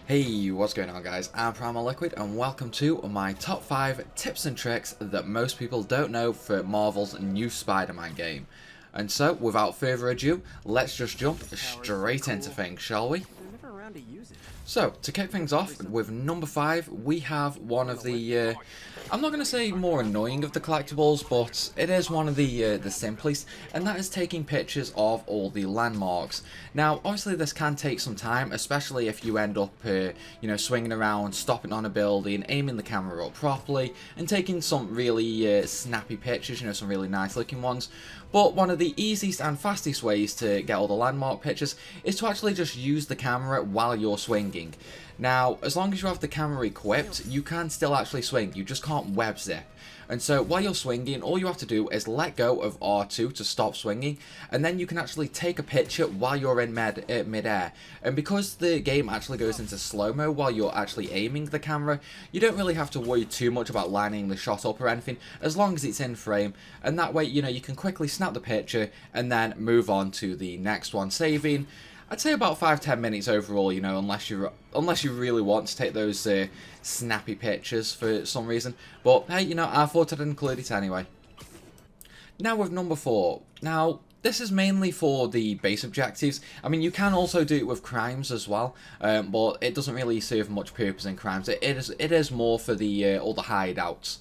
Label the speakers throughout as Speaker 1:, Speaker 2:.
Speaker 1: Hey, what's going on guys? I'm Primalliquid and welcome to my top 5 tips and tricks that most people don't know for Marvel's new Spider-Man game. And so, without further ado, let's just jump straight into things, shall we? So, to kick things off with number 5, we have one of the, I'm not going to say more annoying of the collectibles, but it is one of the simplest, and that is taking pictures of all the landmarks. Now, obviously this can take some time, especially if you end up, swinging around, stopping on a building, aiming the camera up properly, and taking some really snappy pictures, some really nice looking ones. But one of the easiest and fastest ways to get all the landmark pictures is to actually just use the camera while you're swinging. Now, as long as you have the camera equipped, you can still actually swing, you just can't web zip. And so while you're swinging, all you have to do is let go of R2 to stop swinging, and then you can actually take a picture while you're in mid-air. And because the game actually goes into slow-mo while you're actually aiming the camera, you don't really have to worry too much about lining the shot up or anything, as long as it's in frame. And that way, you can quickly snap the picture and then move on to the next one, saving I'd say about 5-10 minutes overall, unless you really want to take those snappy pictures for some reason. But hey, I thought I'd include it anyway. Now with number 4. Now, this is mainly for the base objectives. I mean, you can also do it with crimes as well, but it doesn't really serve much purpose in crimes. It is more for the all the hideouts.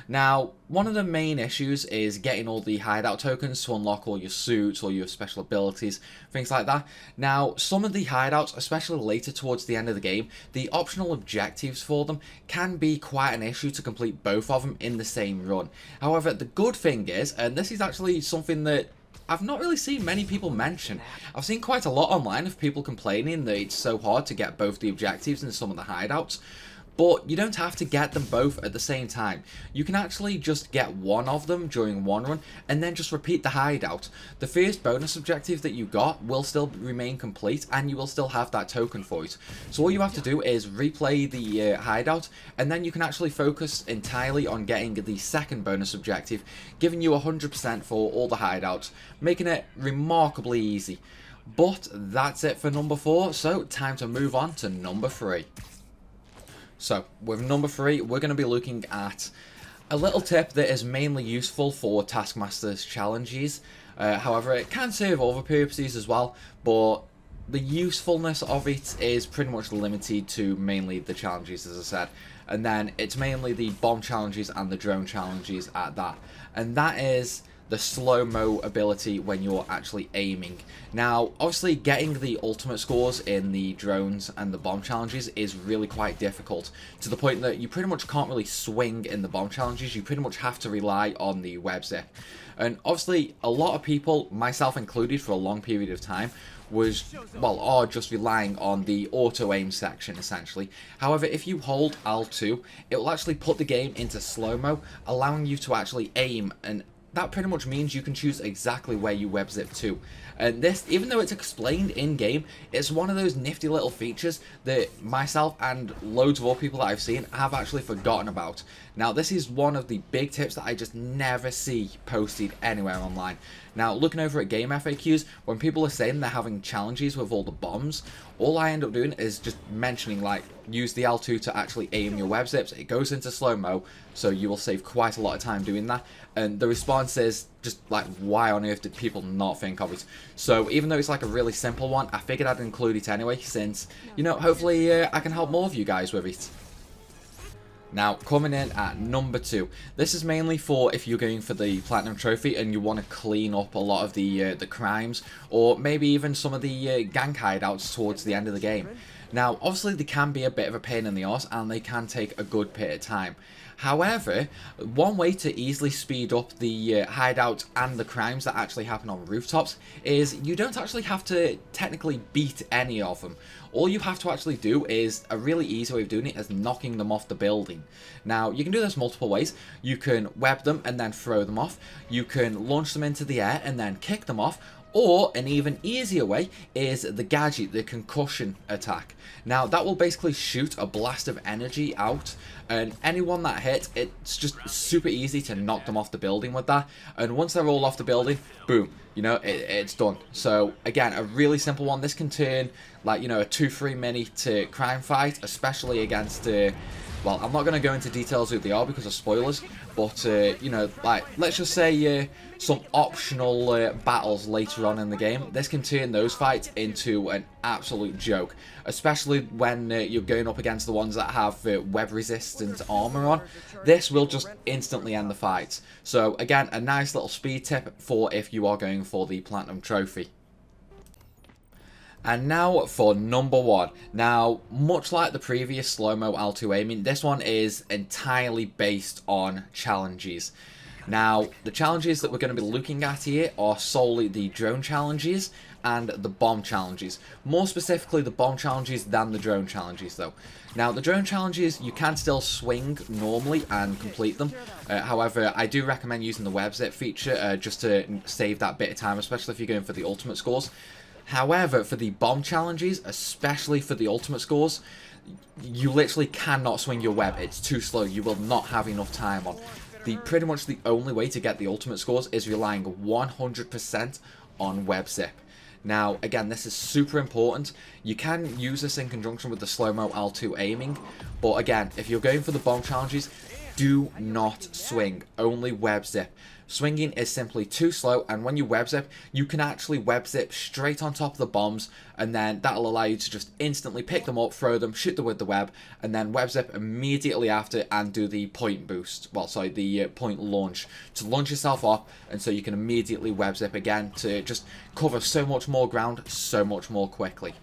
Speaker 1: Now, one of the main issues is getting all the hideout tokens to unlock all your suits, all your special abilities, things like that. Now, some of the hideouts, especially later towards the end of the game, the optional objectives for them can be quite an issue to complete both of them in the same run. However, the good thing is, and this is actually something that I've not really seen many people mention. I've seen quite a lot online of people complaining that it's so hard to get both the objectives in some of the hideouts. But you don't have to get them both at the same time. You can actually just get one of them during one run and then just repeat the hideout. The first bonus objective that you got will still remain complete and you will still have that token for it. So all you have to do is replay the hideout, and then you can actually focus entirely on getting the second bonus objective, giving you 100% for all the hideouts, making it remarkably easy. But that's it for number 4, so time to move on to number 3. So, with number 3, we're going to be looking at a little tip that is mainly useful for Taskmaster's challenges. However, it can serve other purposes as well, but the usefulness of it is pretty much limited to mainly the challenges, as I said. And then it's mainly the bomb challenges and the drone challenges at that. And that is the slow-mo ability when you're actually aiming. Now, obviously getting the ultimate scores in the drones and the bomb challenges is really quite difficult, to the point that you pretty much can't really swing in the bomb challenges. You pretty much have to rely on the web zip. And obviously a lot of people, myself included for a long period of time, are just relying on the auto aim section essentially. However, if you hold L2, it will actually put the game into slow-mo, allowing you to actually aim, and that pretty much means you can choose exactly where you web zip to. And this, even though it's explained in-game, it's one of those nifty little features that myself and loads of other people that I've seen have actually forgotten about. Now, this is one of the big tips that I just never see posted anywhere online. Now, looking over at game FAQs, when people are saying they're having challenges with all the bombs, all I end up doing is just mentioning, like, use the L2 to actually aim your web zips. It goes into slow-mo, so you will save quite a lot of time doing that. And the response is just like, why on earth did people not think of it? So even though it's like a really simple one, I figured I'd include it anyway, since, hopefully I can help more of you guys with it. Now, coming in at number 2, this is mainly for if you're going for the Platinum Trophy and you want to clean up a lot of the crimes, or maybe even some of the gang hideouts towards the end of the game. Now, obviously they can be a bit of a pain in the arse and they can take a good bit of time. However, one way to easily speed up the hideout and the crimes that actually happen on rooftops is you don't actually have to technically beat any of them. All you have to actually do is, a really easy way of doing it is knocking them off the building. Now, you can do this multiple ways. You can web them and then throw them off. You can launch them into the air and then kick them off. Or an even easier way is the gadget, the concussion attack. Now that will basically shoot a blast of energy out, and anyone that hits, it's just super easy to knock them off the building with that. And once they're all off the building, boom, you know, it's done. So again, a really simple one. This can turn like, you know, a 2-3 minute crime fight, especially against well, I'm not going to go into details who they are because of spoilers, but, you know, like, let's just say some optional battles later on in the game. This can turn those fights into an absolute joke, especially when you're going up against the ones that have web-resistant armor on. This will just instantly end the fight. So, again, a nice little speed tip for if you are going for the Platinum Trophy. And now for number 1. Now, much like the previous Slowmo L2 aiming, this one is entirely based on challenges. Now, the challenges that we're going to be looking at here are solely the drone challenges and the bomb challenges. More specifically, the bomb challenges than the drone challenges, though. Now, the drone challenges, you can still swing normally and complete them. However, I do recommend using the web zip feature just to save that bit of time, especially if you're going for the ultimate scores. However, for the bomb challenges, especially for the ultimate scores, you literally cannot swing your web. It's too slow. You will not have enough time on. Pretty much the only way to get the ultimate scores is relying 100% on web zip. Now, again, this is super important. You can use this in conjunction with the Slowmo L2 aiming, but again, if you're going for the bomb challenges, do not swing. Only web zip. Swinging is simply too slow, and when you web zip, you can actually web zip straight on top of the bombs, and then that'll allow you to just instantly pick them up, throw them, shoot them with the web, and then web zip immediately after and do the point boost. Well, sorry, the point launch to launch yourself off, and so you can immediately web zip again to just cover so much more ground so much more quickly.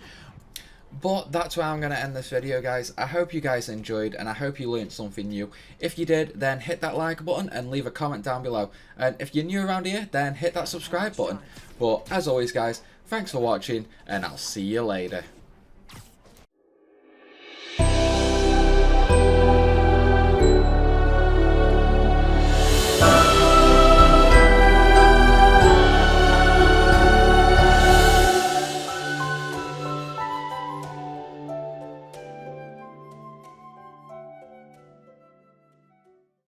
Speaker 1: But that's where I'm going to end this video, guys. I hope you guys enjoyed, and I hope you learned something new. If you did, then hit that like button and leave a comment down below. And if you're new around here, then hit that subscribe button. But as always, guys, thanks for watching, and I'll see you later.